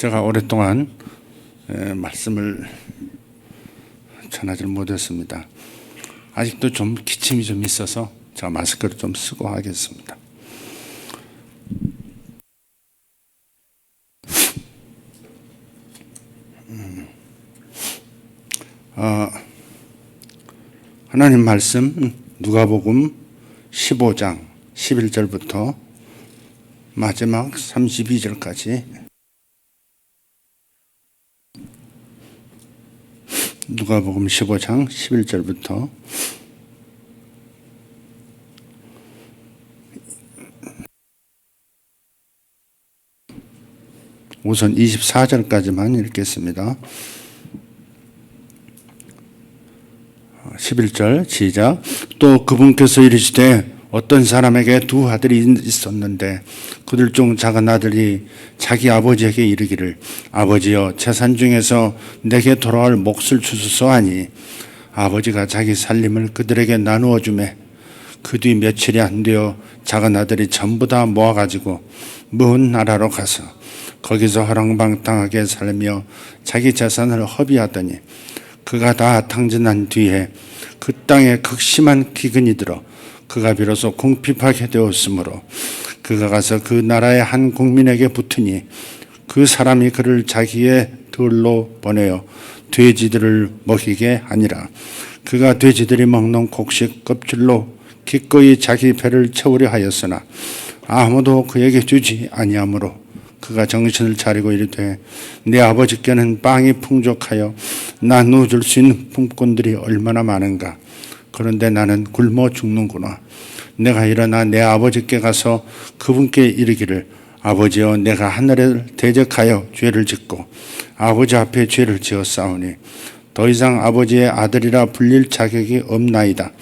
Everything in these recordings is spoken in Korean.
제가 오랫동안 말씀을 전하지 못했습니다. 아직도 좀 기침이 좀 있어서 제가 마스크를 좀 쓰고 하겠습니다. 하나님 말씀 누가복음 15장 11절부터 마지막 32절까지 누가복음 15장 11절부터 우선 24절까지만 읽겠습니다. 11절 시작. 또 그분께서 이르시되 어떤 사람에게 두 아들이 있었는데 그들 중 작은 아들이 자기 아버지에게 이르기를 아버지여 재산 중에서 내게 돌아올 몫을 주소서 하니 아버지가 자기 살림을 그들에게 나누어 주매 그 뒤 며칠이 안 되어 작은 아들이 전부 다 모아가지고 먼 나라로 가서 거기서 허랑방탕하게 살며 자기 재산을 허비하더니 그가 다 탕진한 뒤에 그 땅에 극심한 기근이 들어 그가 비로소 궁핍하게 되었으므로 그가 가서 그 나라의 한 국민에게 붙으니 그 사람이 그를 자기의 들로 보내어 돼지들을 먹이게 하니라. 그가 돼지들이 먹는 곡식 껍질로 기꺼이 자기 배를 채우려 하였으나 아무도 그에게 주지 아니하므로 그가 정신을 차리고 이르되 내 아버지께는 빵이 풍족하여 나누어줄 수 있는 품꾼들이 얼마나 많은가. 그런데 나는 굶어 죽는구나. 내가 일어나 내 아버지께 가서 그분께 이르기를 아버지여 내가 하늘을 대적하여 죄를 짓고 아버지 앞에 죄를 지었사오니 더 이상 아버지의 아들이라 불릴 자격이 없나이다.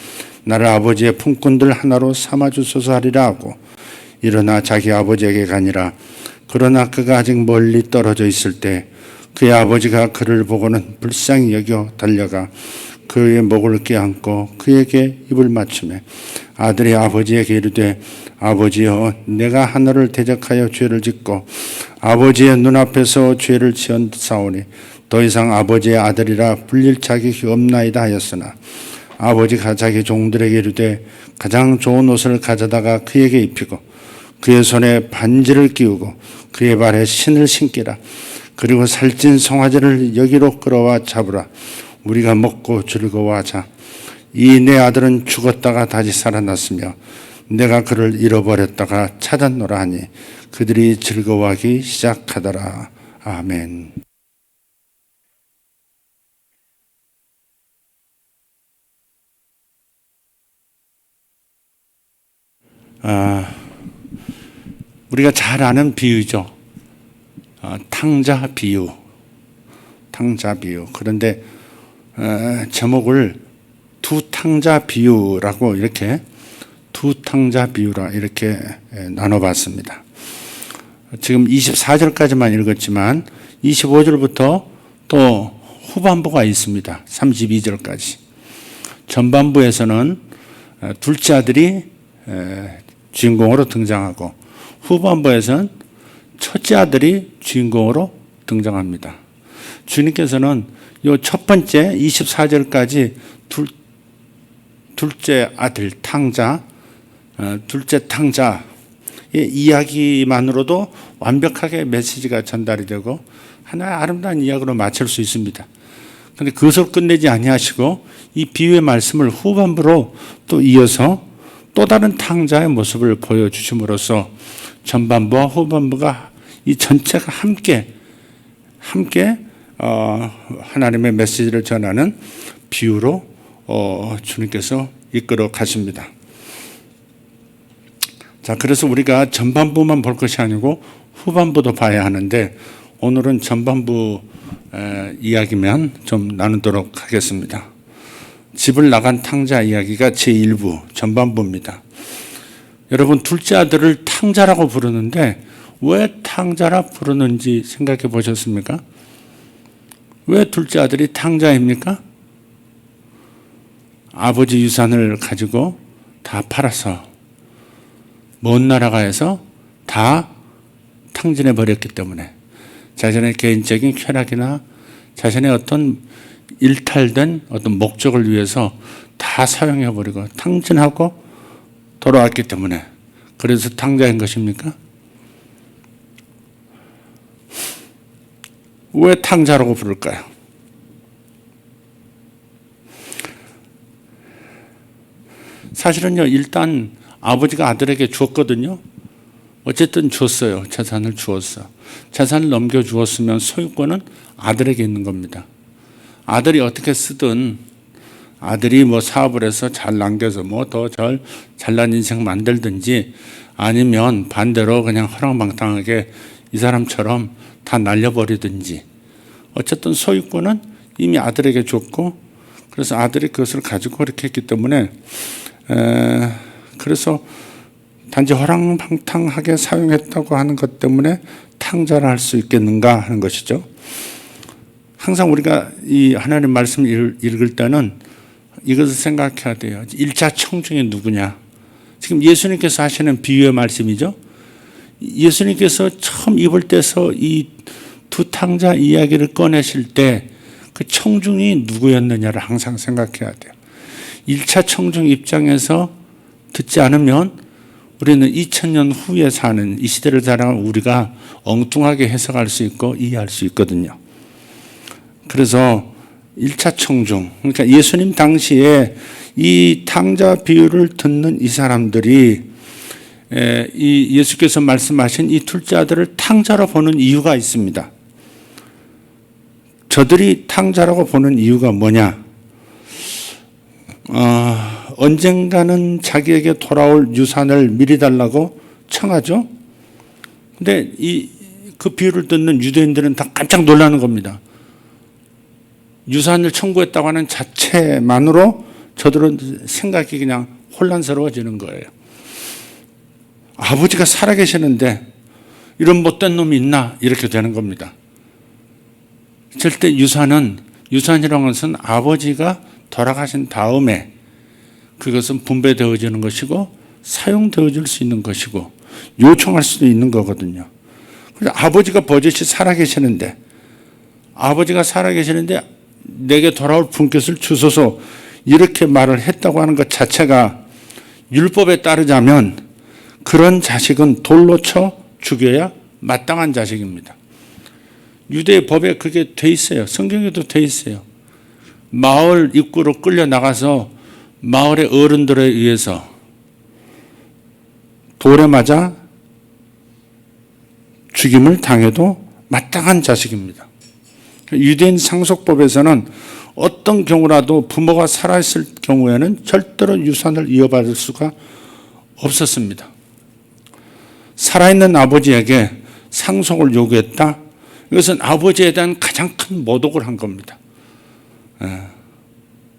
나를 아버지의 품꾼들 하나로 삼아주소서 하리라 하고 일어나 자기 아버지에게 가니라. 그러나 그가 아직 멀리 떨어져 있을 때 그의 아버지가 그를 보고는 불쌍히 여겨 달려가 그의 목을 껴안고 그에게 입을 맞추매 아들이 아버지에게 이르되 아버지여 내가 하늘을 대적하여 죄를 짓고 아버지의 눈앞에서 죄를 지었사오니 더 이상 아버지의 아들이라 불릴 자격이 없나이다 하였으나 아버지가 자기 종들에게 이르되 가장 좋은 옷을 가져다가 그에게 입히고 그의 손에 반지를 끼우고 그의 발에 신을 신기라. 그리고 살찐 송아지를 여기로 끌어와 잡으라. 우리가 먹고 즐거워하자. 이 내 아들은 죽었다가 다시 살아났으며 내가 그를 잃어버렸다가 찾았노라 하니 그들이 즐거워하기 시작하더라. 아멘. 우리가 잘 아는 비유죠. 탕자 비유. 탕자 비유. 그런데 제목을 두 탕자 비유라고 이렇게 두 탕자 비유라 이렇게 나눠봤습니다. 지금 24절까지만 읽었지만 25절부터 또 후반부가 있습니다. 32절까지. 전반부에서는 둘째 아들이 주인공으로 등장하고 후반부에서는 첫째 아들이 주인공으로 등장합니다. 주님께서는 이 첫 번째 24절까지 둘째 아들 탕자, 둘째 탕자의 이야기만으로도 완벽하게 메시지가 전달이 되고 하나의 아름다운 이야기로 마칠 수 있습니다. 그런데 그것을 끝내지 아니하시고 이 비유의 말씀을 후반부로 또 이어서 또 다른 탕자의 모습을 보여주심으로써 전반부와 후반부가 이 전체가 함께 하나님의 메시지를 전하는 비유로 주님께서 이끌어 가십니다. 자, 그래서 우리가 전반부만 볼 것이 아니고 후반부도 봐야 하는데 오늘은 전반부 이야기만 좀 나누도록 하겠습니다. 집을 나간 탕자 이야기가 제1부 전반부입니다. 여러분 둘째 아들을 탕자라고 부르는데 왜 탕자라 부르는지 생각해 보셨습니까? 왜 둘째 아들이 탕자입니까? 아버지 유산을 가지고 다 팔아서 먼 나라 가서 다 탕진해 버렸기 때문에 자신의 개인적인 쾌락이나 자신의 어떤 일탈된 어떤 목적을 위해서 다 사용해버리고 탕진하고 돌아왔기 때문에 그래서 탕자인 것입니까? 왜 탕자라고 부를까요? 사실은요, 일단 아버지가 아들에게 주었거든요. 어쨌든 줬어요. 재산을 주었어. 재산을 넘겨주었으면 소유권은 아들에게 있는 겁니다. 아들이 어떻게 쓰든 아들이 뭐 사업을 해서 잘 남겨서 뭐 더 잘난 인생 만들든지 아니면 반대로 그냥 허랑방탕하게 이 사람처럼 다 날려버리든지 어쨌든 소유권은 이미 아들에게 줬고 그래서 아들이 그것을 가지고 그렇게 했기 때문에 그래서 단지 허랑방탕하게 사용했다고 하는 것 때문에 탕자를 할 수 있겠는가 하는 것이죠. 항상 우리가 이 하나님 말씀을 읽을 때는 이것을 생각해야 돼요. 1차 청중이 누구냐. 지금 예수님께서 하시는 비유의 말씀이죠. 예수님께서 처음 입을 떼서 이 두 탕자 이야기를 꺼내실 때 그 청중이 누구였느냐를 항상 생각해야 돼요. 1차 청중 입장에서 듣지 않으면 우리는 2000년 후에 사는 이 시대를 살아가는 우리가 엉뚱하게 해석할 수 있고 이해할 수 있거든요. 그래서 1차 청중, 그러니까 예수님 당시에 이 탕자 비유를 듣는 이 사람들이 이 예수께서 말씀하신 이 둘째 아들을 탕자로 보는 이유가 있습니다. 저들이 탕자라고 보는 이유가 뭐냐? 언젠가는 자기에게 돌아올 유산을 미리 달라고 청하죠. 근데 그 비유를 듣는 유대인들은 다 깜짝 놀라는 겁니다. 유산을 청구했다고 하는 자체만으로 저들은 생각이 그냥 혼란스러워지는 거예요. 아버지가 살아계시는데 이런 못된 놈이 있나? 이렇게 되는 겁니다. 절대 유산이라는 것은 아버지가 돌아가신 다음에 그것은 분배되어지는 것이고 사용되어질 수 있는 것이고 요청할 수도 있는 거거든요. 그래서 아버지가 버젓이 살아계시는데 내게 돌아올 분깃을 주소서 이렇게 말을 했다고 하는 것 자체가 율법에 따르자면 그런 자식은 돌로 쳐 죽여야 마땅한 자식입니다. 유대 법에 그게 돼 있어요. 성경에도 돼 있어요. 마을 입구로 끌려 나가서 마을의 어른들에 의해서 돌에 맞아 죽임을 당해도 마땅한 자식입니다. 유대인 상속법에서는 어떤 경우라도 부모가 살아있을 경우에는 절대로 유산을 이어받을 수가 없었습니다. 살아있는 아버지에게 상속을 요구했다. 이것은 아버지에 대한 가장 큰 모독을 한 겁니다.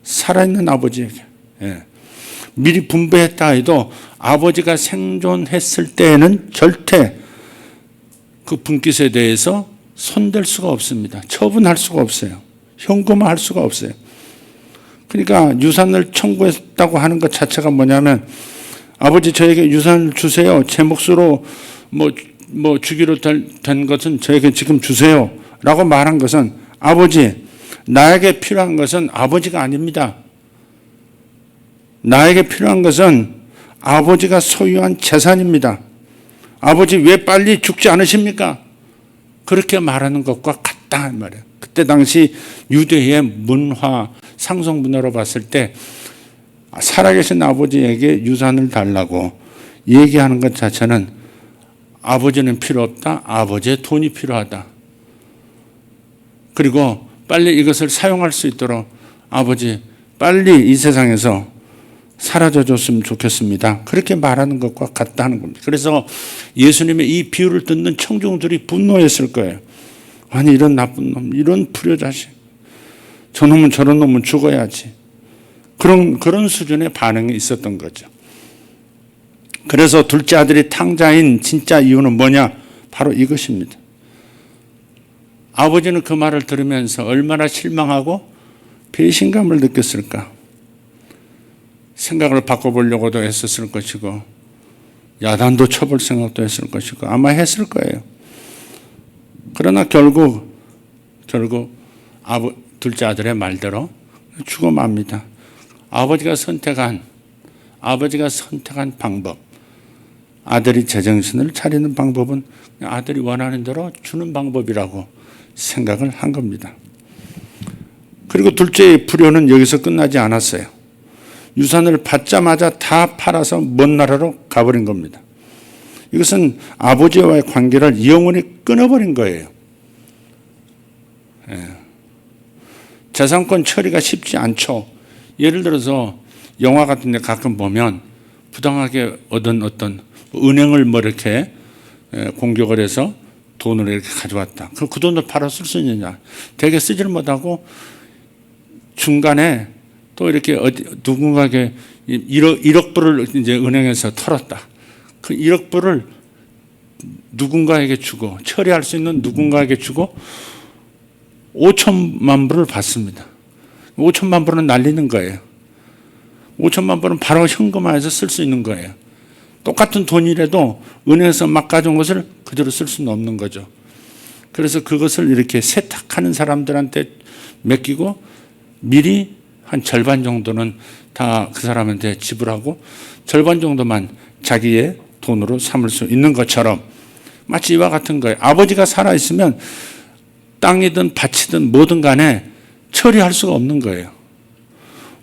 살아있는 아버지에게 미리 분배했다 해도 아버지가 생존했을 때에는 절대 그 분깃에 대해서 손댈 수가 없습니다. 처분할 수가 없어요. 현금화할 수가 없어요. 그러니까 유산을 청구했다고 하는 것 자체가 뭐냐면 아버지 저에게 유산을 주세요. 제 몫으로 뭐 주기로 된 것은 저에게 지금 주세요. 라고 말한 것은 아버지 나에게 필요한 것은 아버지가 아닙니다. 나에게 필요한 것은 아버지가 소유한 재산입니다. 아버지 왜 빨리 죽지 않으십니까? 그렇게 말하는 것과 같다 말이에요. 그때 당시 유대의 문화, 상속 문화로 봤을 때 살아계신 아버지에게 유산을 달라고 얘기하는 것 자체는 아버지는 필요 없다. 아버지의 돈이 필요하다. 그리고 빨리 이것을 사용할 수 있도록 아버지 빨리 이 세상에서 사라져 줬으면 좋겠습니다. 그렇게 말하는 것과 같다는 겁니다. 그래서 예수님의 이 비유를 듣는 청중들이 분노했을 거예요. 아니 이런 나쁜 놈, 이런 불효자식. 저놈은 저런 놈은 죽어야지. 그런 수준의 반응이 있었던 거죠. 그래서 둘째 아들이 탕자인 진짜 이유는 뭐냐? 바로 이것입니다. 아버지는 그 말을 들으면서 얼마나 실망하고 배신감을 느꼈을까? 생각을 바꿔보려고도 했었을 것이고 야단도 쳐볼 생각도 했을 것이고 아마 했을 거예요. 그러나 결국 둘째 아들의 말대로 죽어 맙니다. 아버지가 선택한 방법, 아들이 제정신을 차리는 방법은 아들이 원하는 대로 주는 방법이라고 생각을 한 겁니다. 그리고 둘째의 불효는 여기서 끝나지 않았어요. 유산을 받자마자 다 팔아서 먼 나라로 가버린 겁니다. 이것은 아버지와의 관계를 영원히 끊어버린 거예요. 재산권 처리가 쉽지 않죠. 예를 들어서 영화 같은 데 가끔 보면 부당하게 얻은 어떤 은행을 이렇게 공격을 해서 돈을 이렇게 가져왔다. 그 돈을 팔아 쓸 수 있느냐. 되게 쓰지를 못하고 중간에 또 이렇게 누군가에게 1억 불을 이제 은행에서 털었다. 그 1억 불을 누군가에게 주고 처리할 수 있는 누군가에게 주고 5천만 불을 받습니다. 5천만 불은 날리는 거예요. 5천만 불은 바로 현금화해서 쓸 수 있는 거예요. 똑같은 돈이라도 은행에서 막 가져온 것을 그대로 쓸 수는 없는 거죠. 그래서 그것을 이렇게 세탁하는 사람들한테 맡기고 미리 한 절반 정도는 다 그 사람한테 지불하고 절반 정도만 자기의 돈으로 삼을 수 있는 것처럼 마치 이와 같은 거예요. 아버지가 살아있으면 땅이든 밭이든 뭐든 간에 처리할 수가 없는 거예요.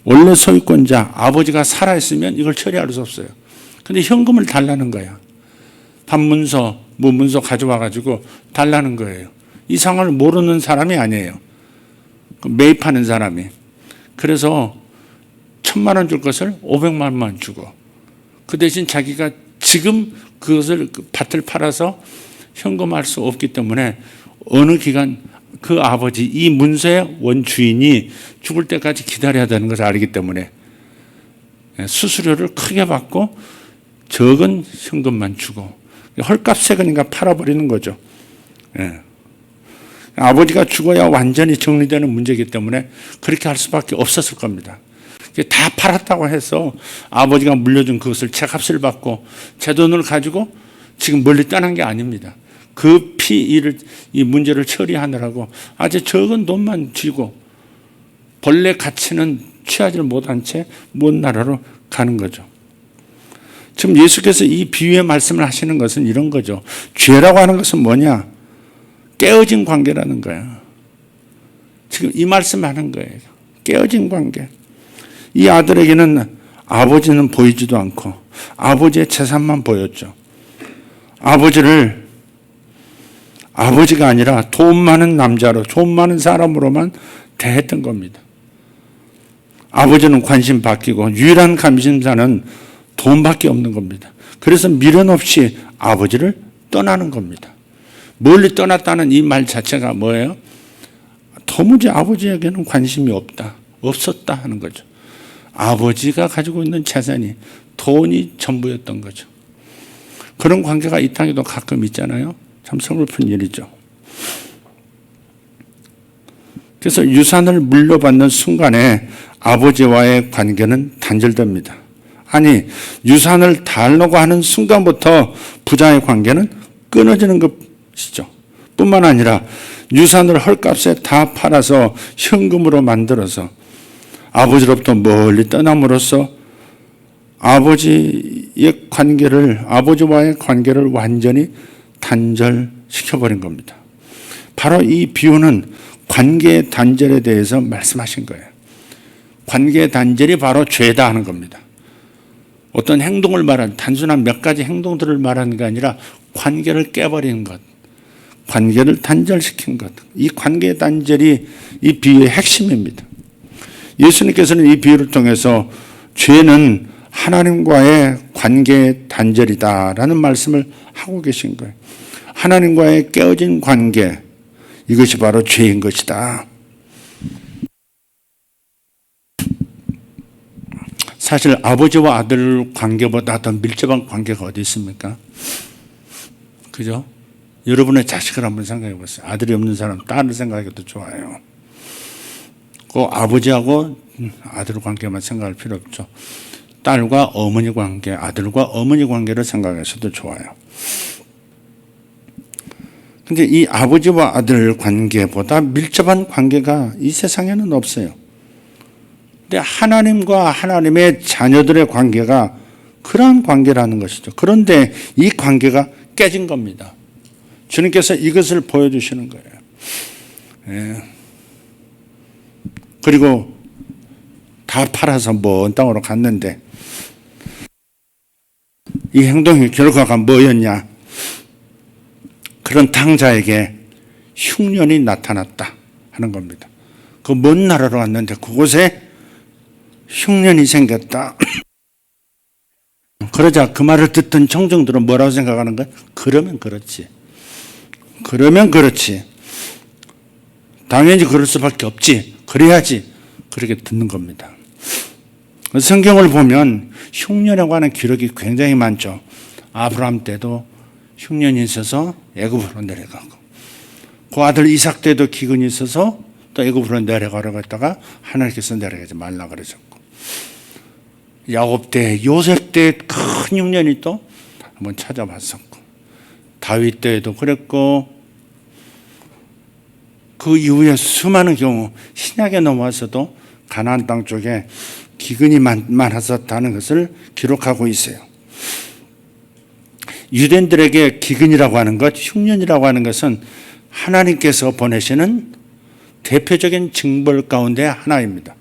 원래 소유권자 아버지가 살아있으면 이걸 처리할 수 없어요. 근데 현금을 달라는 거야. 반문서, 문서 가져와 가지고 달라는 거예요. 이 상황을 모르는 사람이 아니에요. 매입하는 사람이. 그래서 1,000만 원 줄 것을 500만 원만 주고 그 대신 자기가 지금 그것을 밭을 팔아서 현금할 수 없기 때문에 어느 기간 그 아버지 이 문서의 원주인이 죽을 때까지 기다려야 되는 것을 알기 때문에 수수료를 크게 받고 적은 현금만 주고 헐값에 그러니까 팔아버리는 거죠. 아버지가 죽어야 완전히 정리되는 문제이기 때문에 그렇게 할 수밖에 없었을 겁니다. 다 팔았다고 해서 아버지가 물려준 그것을 제값을 받고 제 돈을 가지고 지금 멀리 떠난 게 아닙니다. 급히 이 문제를 처리하느라고 아주 적은 돈만 쥐고 본래 가치는 취하지 못한 채 먼 나라로 가는 거죠. 지금 예수께서 이 비유의 말씀을 하시는 것은 이런 거죠. 죄라고 하는 것은 뭐냐? 깨어진 관계라는 거예요. 지금 이 말씀하는 거예요. 깨어진 관계. 이 아들에게는 아버지는 보이지도 않고 아버지의 재산만 보였죠. 아버지가 아니라 돈 많은 남자로, 돈 많은 사람으로만 대했던 겁니다. 아버지는 관심 바뀌고 유일한 관심사는 돈밖에 없는 겁니다. 그래서 미련 없이 아버지를 떠나는 겁니다. 멀리 떠났다는 이 말 자체가 뭐예요? 도무지 아버지에게는 관심이 없었다 하는 거죠. 아버지가 가지고 있는 재산이 돈이 전부였던 거죠. 그런 관계가 이 땅에도 가끔 있잖아요. 참 서글픈 일이죠. 그래서 유산을 물려받는 순간에 아버지와의 관계는 단절됩니다. 아니, 유산을 달라고 하는 순간부터 부자의 관계는 끊어지는 것이죠. 뿐만 아니라 유산을 헐값에 다 팔아서 현금으로 만들어서 아버지로부터 멀리 떠남으로써 아버지와의 관계를 완전히 단절시켜버린 겁니다. 바로 이 비유는 관계의 단절에 대해서 말씀하신 거예요. 관계의 단절이 바로 죄다 하는 겁니다. 어떤 행동을 말하는, 단순한 몇 가지 행동들을 말하는 게 아니라 관계를 깨버리는 것, 관계를 단절시킨 것. 이 관계의 단절이 이 비유의 핵심입니다. 예수님께서는 이 비유를 통해서 죄는 하나님과의 관계의 단절이다라는 말씀을 하고 계신 거예요. 하나님과의 깨어진 관계, 이것이 바로 죄인 것이다. 사실 아버지와 아들 관계보다 더 밀접한 관계가 어디 있습니까? 그죠? 여러분의 자식을 한번 생각해 보세요. 아들이 없는 사람 딸을 생각해도 좋아요. 그 아버지하고 아들 관계만 생각할 필요 없죠. 딸과 어머니 관계, 아들과 어머니 관계를 생각하셔도 좋아요. 근데 이 아버지와 아들 관계보다 밀접한 관계가 이 세상에는 없어요. 근데 하나님과 하나님의 자녀들의 관계가 그러한 관계라는 것이죠. 그런데 이 관계가 깨진 겁니다. 주님께서 이것을 보여주시는 거예요. 예. 그리고 다 팔아서 먼 땅으로 갔는데 이 행동의 결과가 뭐였냐? 그런 탕자에게 흉년이 나타났다 하는 겁니다. 그 먼 나라로 왔는데 그곳에 흉년이 생겼다. 그러자 그 말을 듣던 청중들은 뭐라고 생각하는 거야? 그러면 그렇지. 그러면 그렇지. 당연히 그럴 수밖에 없지. 그래야지. 그렇게 듣는 겁니다. 성경을 보면 흉년이라고 하는 기록이 굉장히 많죠. 아브라함 때도 흉년이 있어서 애굽으로 내려가고, 그 아들 이삭 때도 기근이 있어서 또 애굽으로 내려가려고 했다가 하나님께서 내려가지 말라 그러셨고, 야곱 때, 요셉 때 큰 흉년이 또 한번 찾아왔었고, 다윗 때에도 그랬고, 그 이후에 수많은 경우 신약에 넘어와서도 가나안 땅 쪽에 기근이 많았었다는 것을 기록하고 있어요. 유대인들에게 기근이라고 하는 것, 흉년이라고 하는 것은 하나님께서 보내시는 대표적인 징벌 가운데 하나입니다.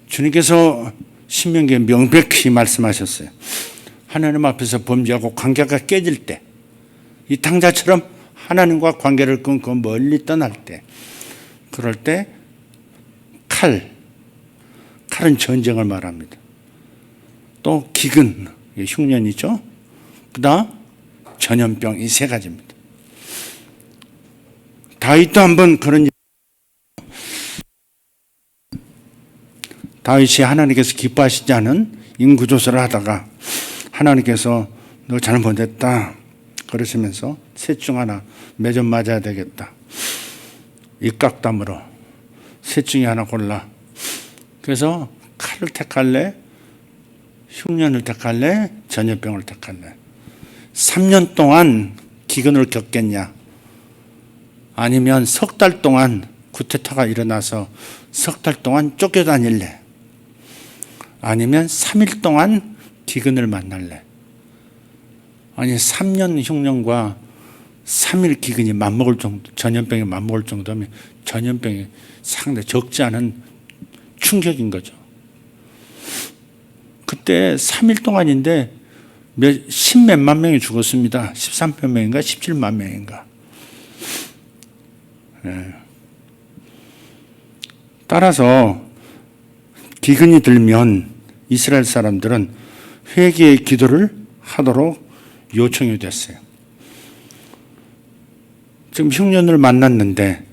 주님께서 신명기에 명백히 말씀하셨어요. 하나님 앞에서 범죄하고 관계가 깨질 때, 이 탕자처럼 하나님과 관계를 끊고 멀리 떠날 때, 그럴 때 칼은 전쟁을 말합니다. 또 기근, 흉년이죠. 그다음 전염병, 이 세 가지입니다. 다윗도 한번 그런 다윗이 하나님께서 기뻐하시지 않은 인구조사를 하다가 하나님께서 너 잘못했다 그러시면서 셋 중 하나 매점 맞아야 되겠다. 입각담으로 셋 중에 하나 골라. 그래서 칼을 택할래? 흉년을 택할래? 전염병을 택할래? 3년 동안 기근을 겪겠냐? 아니면 석 달 동안 쿠데타가 일어나서 석 달 동안 쫓겨다닐래? 아니면 3일 동안 기근을 만날래? 아니 3년 흉년과 3일 기근이 맞먹을 정도, 전염병이 맞먹을 정도면 전염병이 상당히 적지 않은 충격인 거죠. 그때 3일 동안인데 십몇만 명이 죽었습니다. 13만 명인가 17만 명인가. 네. 따라서 기근이 들면 이스라엘 사람들은 회개의 기도를 하도록 요청이 됐어요. 지금 흉년을 만났는데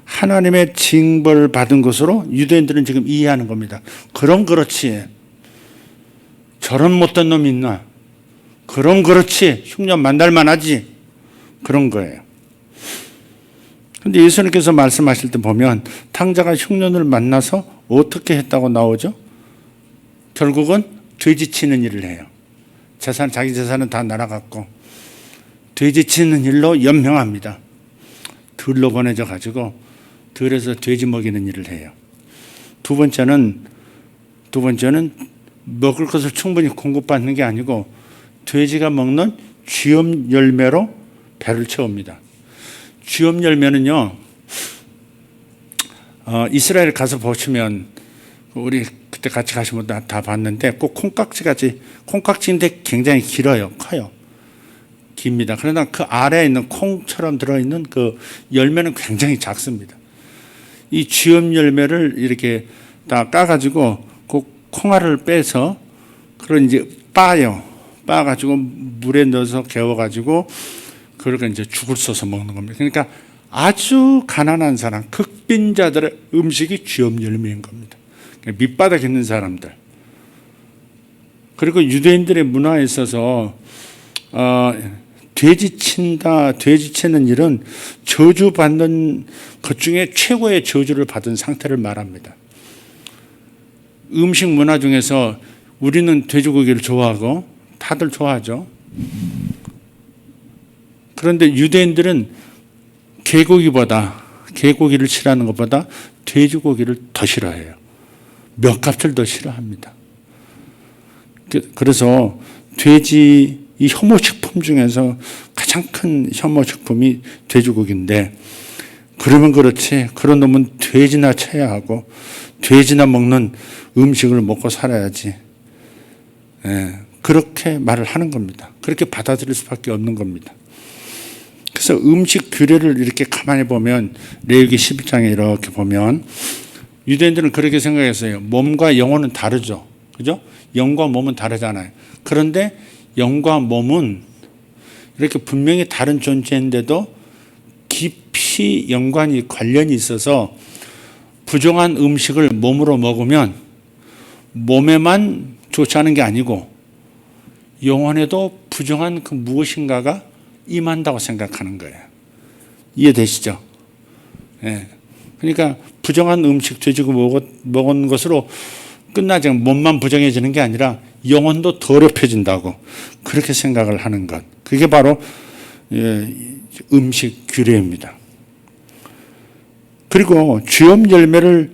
하나님의 징벌을 받은 것으로 유대인들은 지금 이해하는 겁니다. 그럼 그렇지. 저런 못된 놈이 있나? 그럼 그렇지. 흉년 만날 만하지. 그런 거예요. 그런데 예수님께서 말씀하실 때 보면 탕자가 흉년을 만나서 어떻게 했다고 나오죠? 결국은 돼지치는 일을 해요. 자기 재산은 다 날아갔고 돼지치는 일로 연명합니다. 들로 보내져 가지고 들에서 돼지 먹이는 일을 해요. 두 번째는 먹을 것을 충분히 공급받는 게 아니고 돼지가 먹는 쥐엄 열매로 배를 채웁니다. 쥐엄 열매는요, 이스라엘 가서 보시면 우리 그때 같이 가시면 다 봤는데 꼭 콩깍지인데 굉장히 길어요. 커요. 깁니다. 그러나 그 아래에 있는 콩처럼 들어있는 그 열매는 굉장히 작습니다. 이 쥐엄 열매를 이렇게 다 까가지고 그 콩알을 빼서 그걸 이제 빻아가지고 물에 넣어서 개워가지고 그러니까 이제 죽을 써서 먹는 겁니다. 그러니까 아주 가난한 사람, 극빈자들의 음식이 쥐엄 열매인 겁니다. 밑바닥에 있는 사람들. 그리고 유대인들의 문화에 있어서 돼지치는 일은 저주받는 것 중에 최고의 저주를 받은 상태를 말합니다. 음식 문화 중에서 우리는 돼지고기를 좋아하고 다들 좋아하죠. 그런데 유대인들은 개고기를 싫어하는 것보다 돼지고기를 더 싫어해요. 멱값을 더 싫어합니다. 그래서 돼지 이 혐오식품 중에서 가장 큰 혐오식품이 돼지고기인데, 그러면 그렇지 그런 놈은 돼지나 쳐야 하고 돼지나 먹는 음식을 먹고 살아야지. 그렇게 말을 하는 겁니다. 그렇게 받아들일 수밖에 없는 겁니다. 그래서 음식 규례를 이렇게 가만히 보면 레위기 11장에 이렇게 보면 유대인들은 그렇게 생각했어요. 몸과 영혼은 다르죠. 그죠? 영과 몸은 다르잖아요. 그런데 영과 몸은 이렇게 분명히 다른 존재인데도 깊이 연관이 관련이 있어서 부정한 음식을 몸으로 먹으면 몸에만 좋지 않은 게 아니고 영혼에도 부정한 그 무엇인가가 임한다고 생각하는 거예요. 이해되시죠? 그러니까 부정한 음식 돼지고 먹은 것으로 끝나지 않고 몸만 부정해지는 게 아니라 영혼도 더럽혀진다고 그렇게 생각을 하는 것. 그게 바로 음식 규례입니다. 그리고 주염 열매를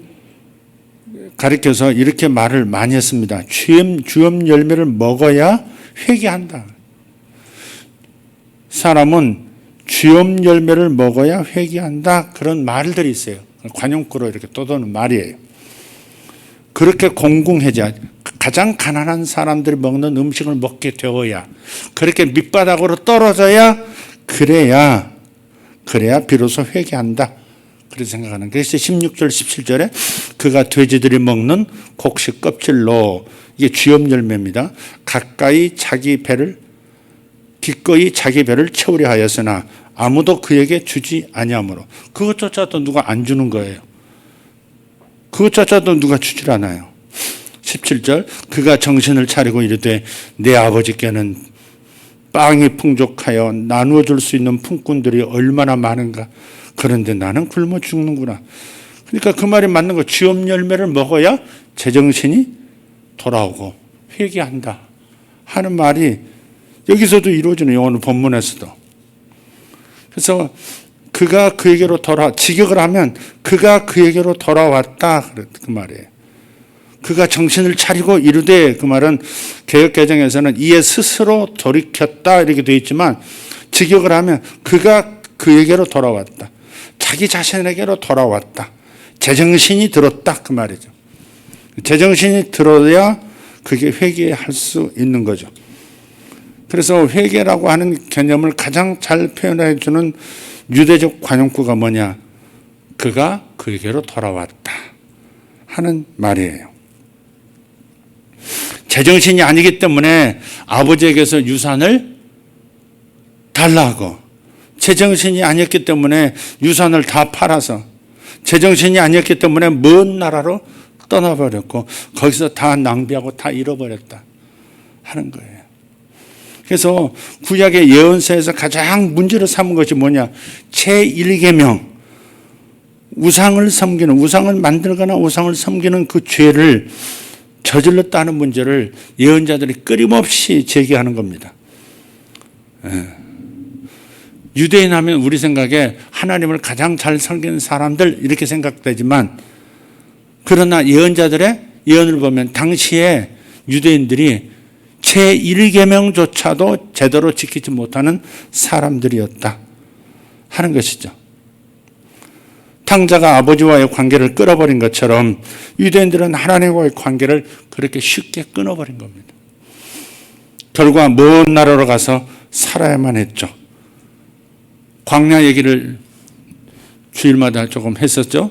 가리켜서 이렇게 말을 많이 했습니다. 주염 열매를 먹어야 회개한다. 사람은 주염 열매를 먹어야 회개한다. 그런 말들이 있어요. 관용구로 이렇게 떠도는 말이에요. 그렇게 공공해져야, 가장 가난한 사람들이 먹는 음식을 먹게 되어야, 그렇게 밑바닥으로 떨어져야, 그래야 비로소 회개한다. 그렇게 생각하는. 그래서 16절 17절에 그가 돼지들이 먹는 곡식 껍질로, 이게 주염 열매입니다. 기꺼이 자기 배를 채우려 하였으나 아무도 그에게 주지 아니하므로. 그것조차도 누가 안 주는 거예요. 그것조차도 누가 주질 않아요. 17절 그가 정신을 차리고 이르되 내 아버지께는 빵이 풍족하여 나누어 줄 수 있는 품꾼들이 얼마나 많은가. 그런데 나는 굶어 죽는구나. 그러니까 그 말이 맞는 거. 주염 열매를 먹어야 제정신이 돌아오고 회개한다 하는 말이 여기서도 이루어지는, 오늘 본문에서도. 그래서 그가 그에게로 직역을 하면 그가 그에게로 돌아왔다, 그 말이에요. 그가 정신을 차리고 이르되, 그 말은 개역개정에서는 이에 스스로 돌이켰다 이렇게 되어 있지만, 직역을 하면 그가 그에게로 돌아왔다, 자기 자신에게로 돌아왔다, 제정신이 들었다, 그 말이죠. 제정신이 들어야 그게 회개할 수 있는 거죠. 그래서 회개라고 하는 개념을 가장 잘 표현해 주는 유대적 관용구가 뭐냐? 그가 그에게로 돌아왔다 하는 말이에요. 제정신이 아니기 때문에 아버지에게서 유산을 달라고, 제정신이 아니었기 때문에 유산을 다 팔아서, 제정신이 아니었기 때문에 먼 나라로 떠나버렸고 거기서 다 낭비하고 다 잃어버렸다 하는 거예요. 그래서 구약의 예언서에서 가장 문제를 삼은 것이 뭐냐? 제1계명, 우상을 만들거나 우상을 섬기는 그 죄를 저질렀다는 문제를 예언자들이 끊임없이 제기하는 겁니다. 유대인 하면 우리 생각에 하나님을 가장 잘 섬기는 사람들 이렇게 생각되지만, 그러나 예언자들의 예언을 보면 당시에 유대인들이 제1계명조차도 제대로 지키지 못하는 사람들이었다 하는 것이죠. 탕자가 아버지와의 관계를 끊어버린 것처럼 유대인들은 하나님과의 관계를 그렇게 쉽게 끊어버린 겁니다. 결과 먼 나라로 가서 살아야만 했죠. 광야 얘기를 주일마다 조금 했었죠.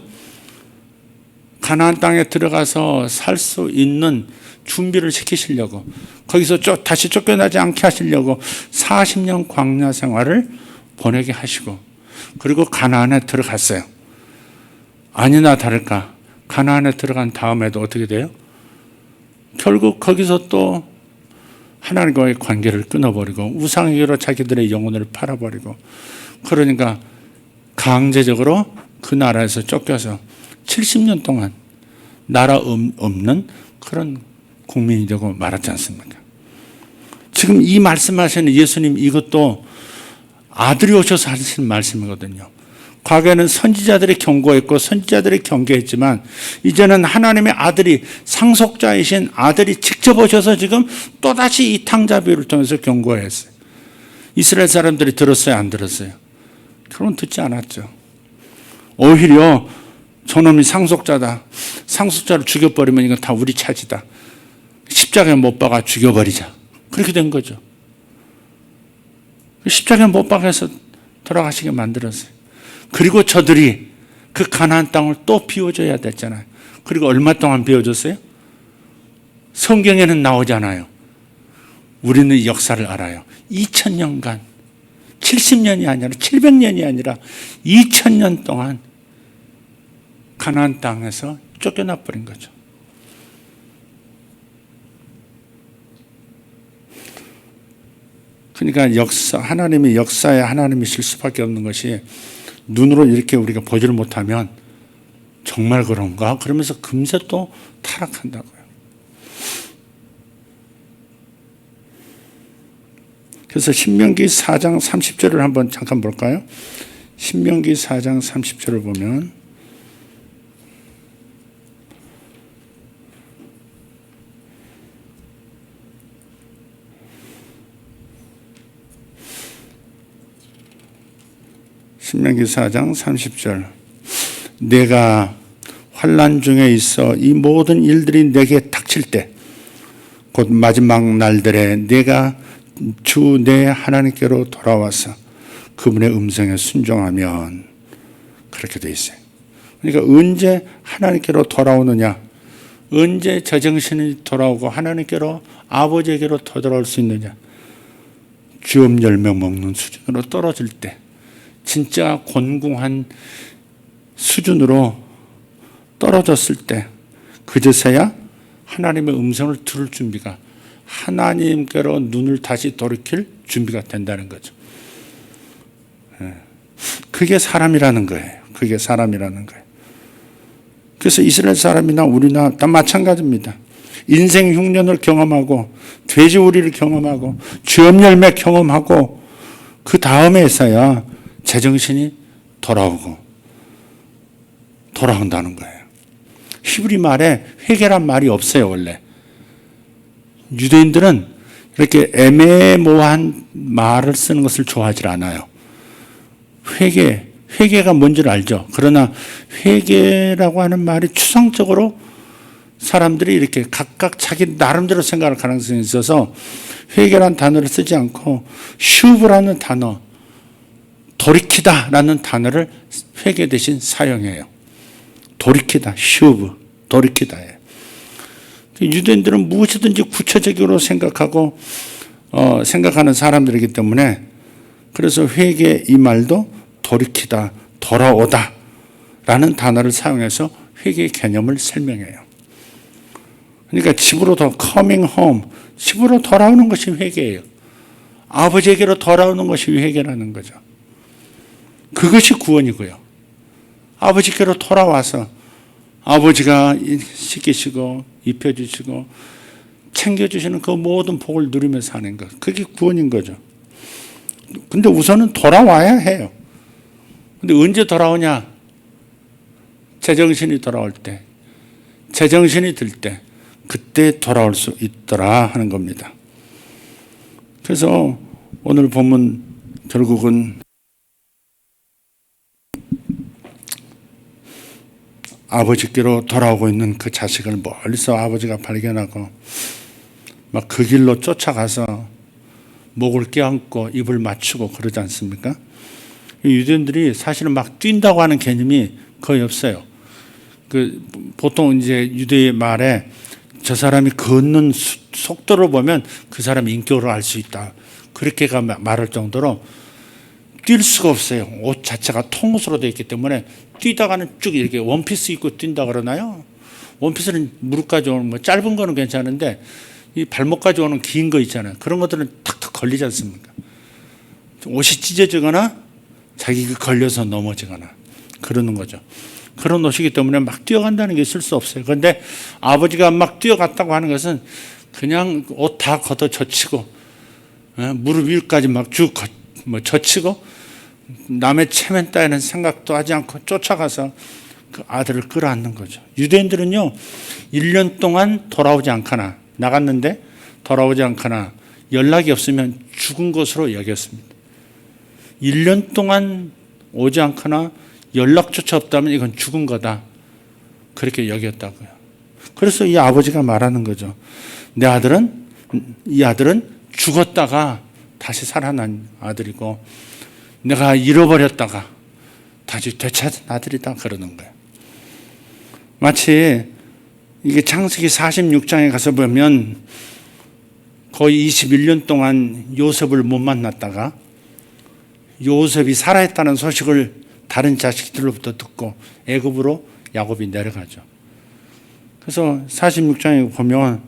가나안 땅에 들어가서 살 수 있는 준비를 시키시려고, 거기서 다시 쫓겨나지 않게 하시려고 40년 광야 생활을 보내게 하시고, 그리고 가나안에 들어갔어요. 아니나 다를까 가나안에 들어간 다음에도 어떻게 돼요? 결국 거기서 또 하나님과의 관계를 끊어버리고 우상에게로 자기들의 영혼을 팔아버리고, 그러니까 강제적으로 그 나라에서 쫓겨서 70년 동안 나라 없는 그런 국민이 되고 말았지 않습니까? 지금 이 말씀하시는 예수님, 이것도 아들이 오셔서 하신 말씀이거든요. 과거에는 선지자들이 경고했고 선지자들이 경계했지만 이제는 하나님의 아들이 상속자이신 아들이 직접 오셔서 지금 또다시 이 탕자비유를 통해서 경고했어요. 이스라엘 사람들이 들었어요, 안 들었어요? 그건 듣지 않았죠. 오히려 저놈이 상속자다. 상속자를 죽여버리면 이건 다 우리 차지다. 십자가에 못 박아 죽여버리자. 그렇게 된 거죠. 십자가에 못 박아서 돌아가시게 만들었어요. 그리고 저들이 그 가나안 땅을 또 비워줘야 됐잖아요. 그리고 얼마 동안 비워줬어요? 성경에는 나오잖아요. 우리는 역사를 알아요. 2000년간 70년이 아니라 700년이 아니라 2000년 동안 가나안 땅에서 쫓겨나 버린 거죠. 그러니까 하나님의 역사에 하나님이실 수밖에 없는 것이 눈으로 이렇게 우리가 보지를 못하면 정말 그런가? 그러면서 금세 또 타락한다고요. 그래서 신명기 4장 30절을 한번 잠깐 볼까요? 신명기 4장 30절을 보면 신명기 4장 30절 내가 환난 중에 있어 이 모든 일들이 내게 닥칠 때 곧 마지막 날들에 내가 주 내 하나님께로 돌아와서 그분의 음성에 순종하면 그렇게 돼 있어요. 그러니까 언제 하나님께로 돌아오느냐, 언제 제정신이 돌아오고 하나님께로 아버지에게로 돌아올 수 있느냐, 쥐업 열매 먹는 수준으로 떨어질 때 진짜 곤궁한 수준으로 떨어졌을 때 그제서야 하나님의 음성을 들을 준비가, 하나님께로 눈을 다시 돌이킬 준비가 된다는 거죠. 그게 사람이라는 거예요. 그게 사람이라는 거예요. 그래서 이스라엘 사람이나 우리나 다 마찬가지입니다. 인생 흉년을 경험하고 돼지우리를 경험하고 쥐업 열매 경험하고 그 다음에서야 제정신이 돌아온다는 거예요. 히브리 말에 회개란 말이 없어요, 원래. 유대인들은 이렇게 애매모호한 말을 쓰는 것을 좋아하지 않아요. 회개가 뭔지를 알죠. 그러나 회개라고 하는 말이 추상적으로 사람들이 이렇게 각각 자기 나름대로 생각할 가능성이 있어서 회개란 단어를 쓰지 않고 슈브라는 단어, 돌이키다라는 단어를 회개 대신 사용해요. 돌이키다, 슈브, 돌이키다예요. 유대인들은 무엇이든지 구체적으로 생각하고 생각하는 사람들이기 때문에 그래서 회개 이 말도 돌이키다, 돌아오다 라는 단어를 사용해서 회개의 개념을 설명해요. 그러니까 집으로 coming home, 집으로 돌아오는 것이 회개예요. 아버지에게로 돌아오는 것이 회개라는 거죠. 그것이 구원이고요. 아버지께로 돌아와서 아버지가 씻기시고 입혀주시고 챙겨주시는 그 모든 복을 누리며 사는 것, 그게 구원인 거죠. 근데 우선은 돌아와야 해요. 근데 언제 돌아오냐? 제정신이 돌아올 때, 제정신이 들 때, 그때 돌아올 수 있더라 하는 겁니다. 그래서 오늘 보면 결국은 아버지께로 돌아오고 있는 그 자식을 멀리서 아버지가 발견하고 막 그 길로 쫓아가서 목을 껴안고 입을 맞추고 그러지 않습니까? 유대인들이 사실은 막 뛴다고 하는 개념이 거의 없어요. 보통 이제 유대의 말에 저 사람이 걷는 속도를 보면 그 사람의 인격을 알 수 있다. 그렇게 말할 정도로 뛸 수가 없어요. 옷 자체가 통옷으로 되어 있기 때문에 뛰다가는 쭉 이렇게 원피스 입고 뛴다 그러나요? 원피스는 무릎까지 오는 거, 짧은 거는 괜찮은데 이 발목까지 오는 긴 거 있잖아요. 그런 것들은 탁탁 걸리지 않습니까? 옷이 찢어지거나 자기가 걸려서 넘어지거나 그러는 거죠. 그런 옷이기 때문에 막 뛰어간다는 게 있을 수 없어요. 그런데 아버지가 막 뛰어갔다고 하는 것은 그냥 옷 다 걷어 젖히고 무릎 위까지 막 쭉 젖히고 남의 체면 따위는 생각도 하지 않고 쫓아가서 그 아들을 끌어안는 거죠. 유대인들은요, 1년 동안 돌아오지 않거나, 나갔는데 돌아오지 않거나 연락이 없으면 죽은 것으로 여겼습니다. 1년 동안 오지 않거나 연락조차 없다면 이건 죽은 거다. 그렇게 여겼다고요. 그래서 이 아버지가 말하는 거죠. 이 아들은 죽었다가 다시 살아난 아들이고 내가 잃어버렸다가 다시 되찾은 아들이다 그러는 거예요. 마치 이게 창세기 46장에 가서 보면 거의 21년 동안 요셉을 못 만났다가 요셉이 살아있다는 소식을 다른 자식들로부터 듣고 애굽으로 야곱이 내려가죠. 그래서 46장에 보면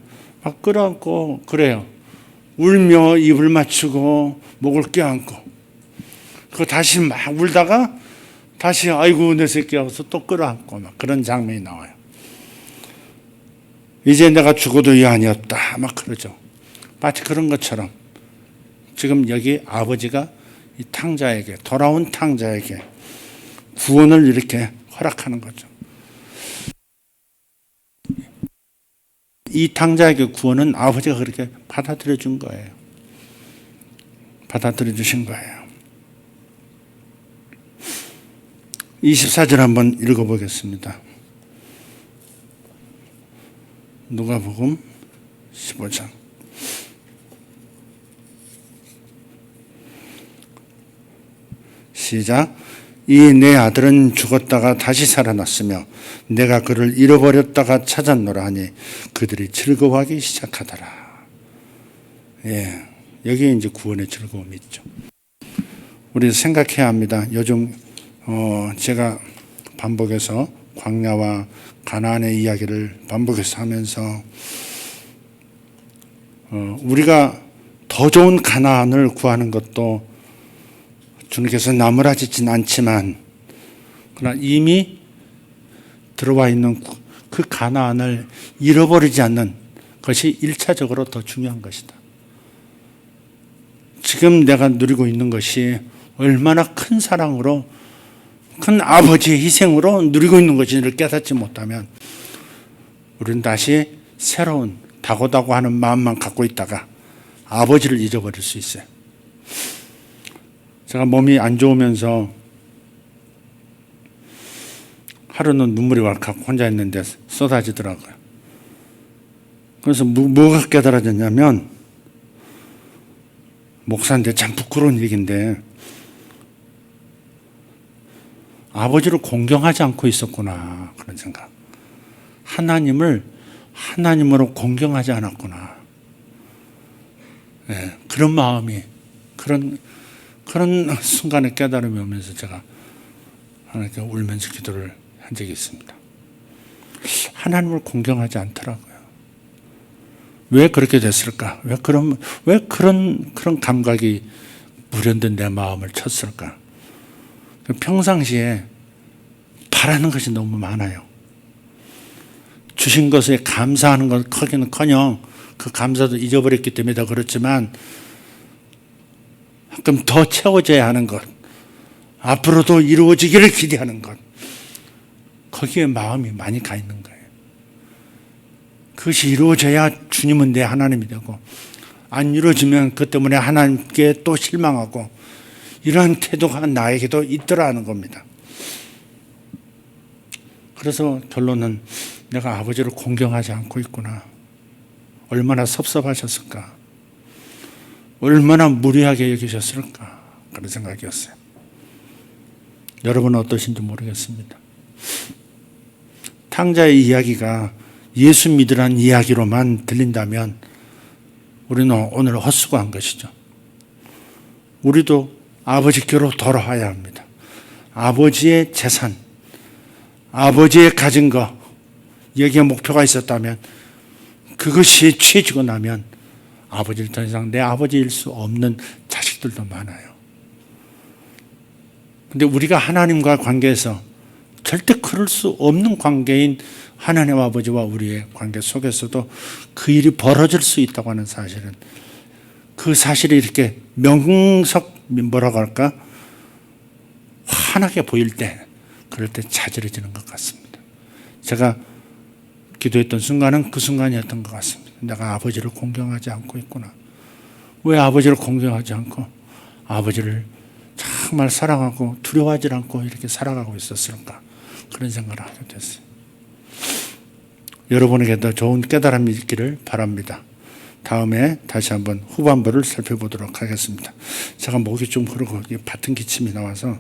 막 끌어안고 그래요. 울며 입을 맞추고 목을 껴안고 그 다시 막 울다가 다시 아이고 내 새끼 하고서 또 끌어안고 막 그런 장면이 나와요. 이제 내가 죽어도 이 아니었다 막 그러죠. 마치 그런 것처럼 지금 여기 아버지가 이 탕자에게 돌아온 탕자에게 구원을 이렇게 허락하는 거죠. 이 탕자에게 구원은 아버지가 그렇게 받아들여 준 거예요. 받아들여 주신 거예요. 24절 한번 읽어보겠습니다. 누가복음 15장. 시작. 이 내 아들은 죽었다가 다시 살아났으며 내가 그를 잃어버렸다가 찾았노라 하니 그들이 즐거워하기 시작하더라. 예, 여기에 이제 구원의 즐거움이 있죠. 우리 생각해야 합니다. 요즘 제가 반복해서 광야와 가나안의 이야기를 반복해서 하면서 우리가 더 좋은 가나안을 구하는 것도 주님께서 나무라지진 않지만 그러나 이미 들어와 있는 그 가나안을 잃어버리지 않는 것이 1차적으로 더 중요한 것이다. 지금 내가 누리고 있는 것이 얼마나 큰 사랑으로 큰 아버지의 희생으로 누리고 있는 것인지를 깨닫지 못하면 우리는 다시 새로운 다고다고 하는 마음만 갖고 있다가 아버지를 잊어버릴 수 있어요. 제가 몸이 안 좋으면서 하루는 눈물이 왈칵 혼자 있는데 쏟아지더라고요. 그래서 뭐가 깨달아졌냐면 목사인데 참 부끄러운 얘기인데 아버지를 공경하지 않고 있었구나 그런 생각. 하나님을 하나님으로 공경하지 않았구나. 네, 그런 마음이 그런 순간에 깨달음이 오면서 제가 하나님께 울면서 기도를 한 적이 있습니다. 하나님을 공경하지 않더라고요. 왜 그렇게 됐을까? 왜 그런 감각이 무련된 내 마음을 쳤을까? 평상시에 바라는 것이 너무 많아요. 주신 것에 감사하는 것 커기는커녕 그 감사도 잊어버렸기 때문에 더 그렇지만 가끔 더 채워져야 하는 것, 앞으로도 이루어지기를 기대하는 것, 거기에 마음이 많이 가 있는 거예요. 그것이 이루어져야 주님은 내 하나님이 되고 안 이루어지면 그 때문에 하나님께 또 실망하고 이러한 태도가 나에게도 있더라 하는 겁니다. 그래서 결론은 내가 아버지를 공경하지 않고 있구나. 얼마나 섭섭하셨을까. 얼마나 무리하게 여기셨을까. 그런 생각이었어요. 여러분은 어떠신지 모르겠습니다. 탕자의 이야기가 예수 믿으라는 이야기로만 들린다면 우리는 오늘 헛수고한 것이죠. 우리도 아버지께로 돌아와야 합니다. 아버지의 재산, 아버지의 가진 것, 여기에 목표가 있었다면 그것이 취해지고 나면 아버지를 더 이상 내 아버지일 수 없는 자식들도 많아요. 근데 우리가 하나님과 관계에서 절대 그럴 수 없는 관계인 하나님 아버지와 우리의 관계 속에서도 그 일이 벌어질 수 있다고 하는 사실은 그 사실이 이렇게 뭐라고 할까? 환하게 보일 때, 그럴 때 자절해지는 것 같습니다. 제가 기도했던 순간은 그 순간이었던 것 같습니다. 내가 아버지를 공경하지 않고 있구나. 왜 아버지를 공경하지 않고 아버지를 정말 사랑하고 두려워하지 않고 이렇게 살아가고 있었을까? 그런 생각을 하게 됐어요. 여러분에게도 좋은 깨달음이 있기를 바랍니다. 다음에 다시 한번 후반부를 살펴보도록 하겠습니다. 제가 목이 좀 흐르고 밭은 기침이 나와서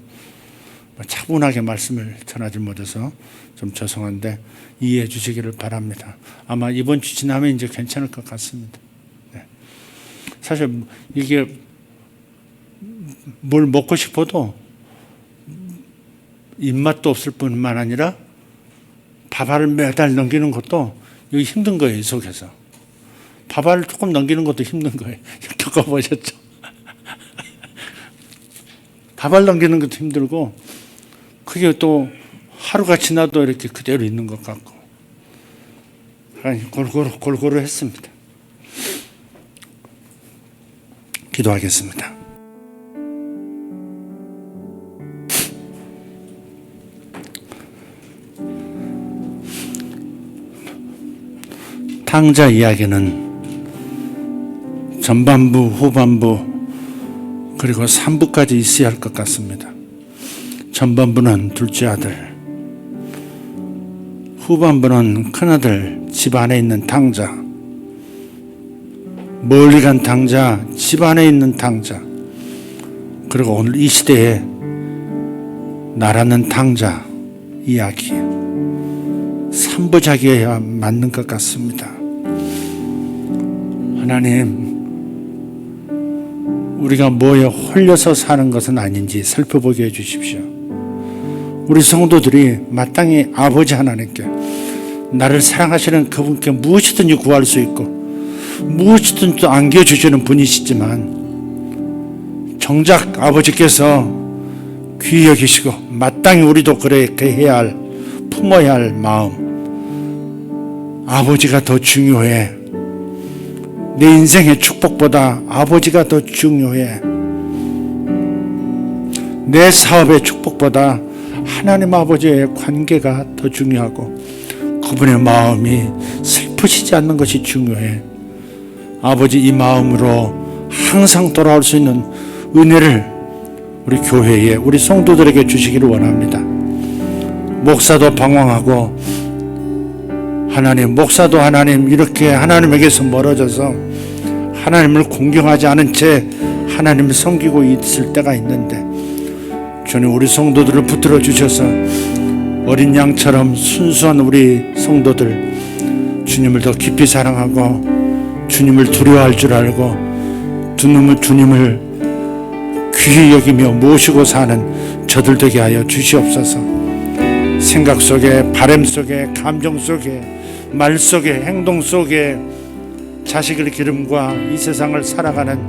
차분하게 말씀을 전하지 못해서 좀 죄송한데 이해해 주시기를 바랍니다. 아마 이번 주 지나면 이제 괜찮을 것 같습니다. 네. 사실 이게 뭘 먹고 싶어도 입맛도 없을 뿐만 아니라 밥알을 매달 넘기는 것도 여기 힘든 거예요. 이 속에서 밥알을 조금 넘기는 것도 힘든 거예요. 겪어보셨죠? 밥알 넘기는 것도 힘들고 그게 또 하루가 지나도 이렇게 그대로 있는 것 같고 골고루 했습니다. 기도하겠습니다. 탕자 이야기는 전반부, 후반부, 그리고 3부까지 있어야 할 것 같습니다. 전반부는 둘째 아들, 후반부는 큰아들, 집 안에 있는 탕자, 멀리 간 탕자, 집 안에 있는 탕자, 그리고 오늘 이 시대에 나라는 탕자 이야기 3부작이어야 맞는 것 같습니다. 하나님, 우리가 뭐에 홀려서 사는 것은 아닌지 살펴보게 해주십시오. 우리 성도들이 마땅히 아버지 하나님께, 나를 사랑하시는 그분께 무엇이든지 구할 수 있고 무엇이든 또 안겨주시는 분이시지만 정작 아버지께서 귀히 여기시고 마땅히 우리도 그렇게 해야 할, 품어야 할 마음, 아버지가 더 중요해. 내 인생의 축복보다 아버지가 더 중요해. 내 사업의 축복보다 하나님 아버지의 관계가 더 중요하고 그분의 마음이 슬프시지 않는 것이 중요해. 아버지, 이 마음으로 항상 돌아올 수 있는 은혜를 우리 교회에, 우리 성도들에게 주시기를 원합니다. 목사도 방황하고 하나님, 목사도 하나님 이렇게 하나님에게서 멀어져서 하나님을 공경하지 않은 채 하나님을 섬기고 있을 때가 있는데, 주님, 우리 성도들을 붙들어 주셔서 어린 양처럼 순수한 우리 성도들, 주님을 더 깊이 사랑하고 주님을 두려워할 줄 알고 주님을 귀히 여기며 모시고 사는 저들 되게 하여 주시옵소서. 생각 속에, 바람 속에, 감정 속에, 말 속에, 행동 속에 자식을 기름과 이 세상을 살아가는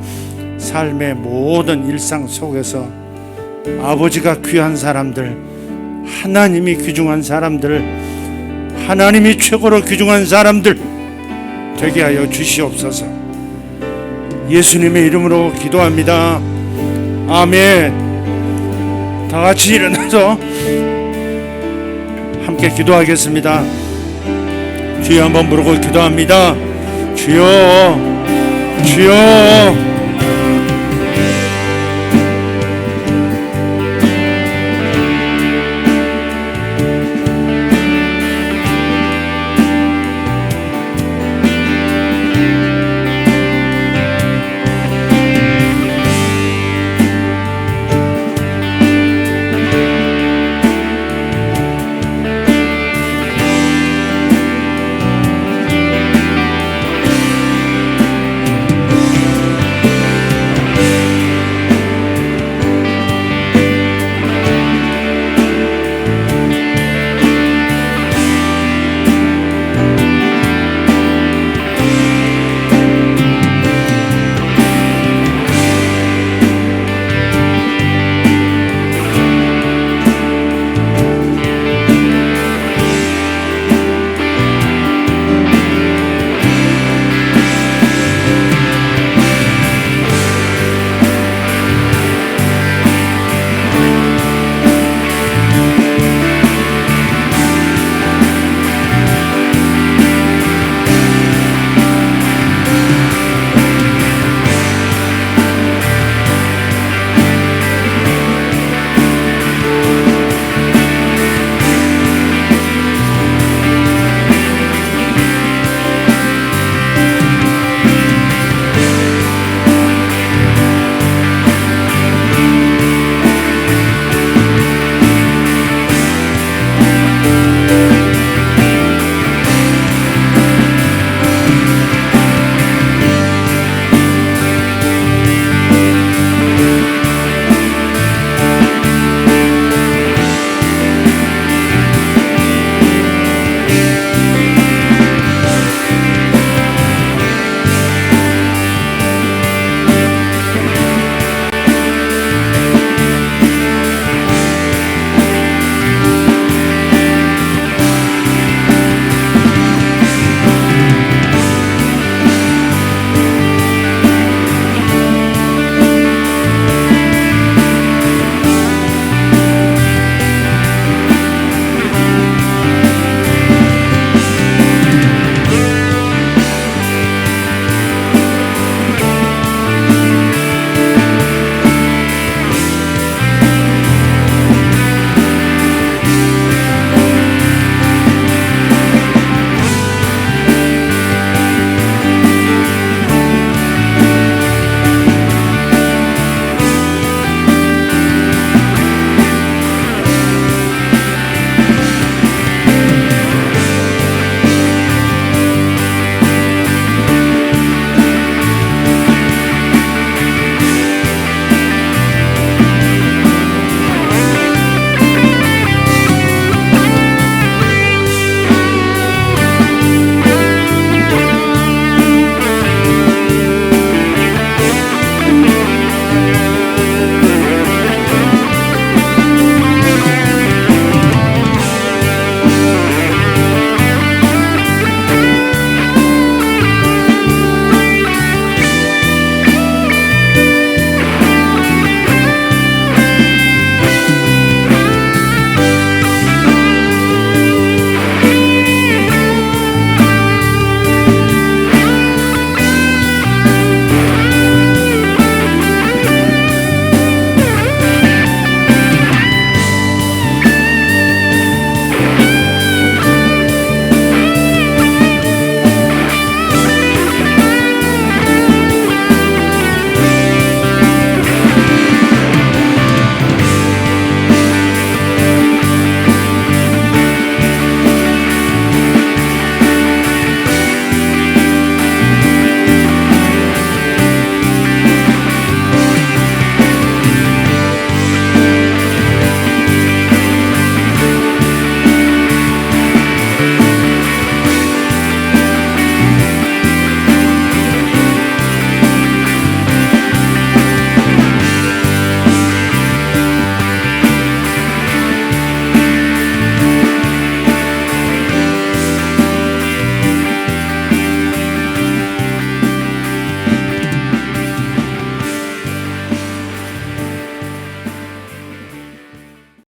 삶의 모든 일상 속에서 아버지가 귀한 사람들, 하나님이 귀중한 사람들, 하나님이 최고로 귀중한 사람들 되게 하여 주시옵소서. 예수님의 이름으로 기도합니다. 아멘. 다 같이 일어나서 함께 기도하겠습니다. 주여 한번 부르고 기도합니다. 주여, 주여.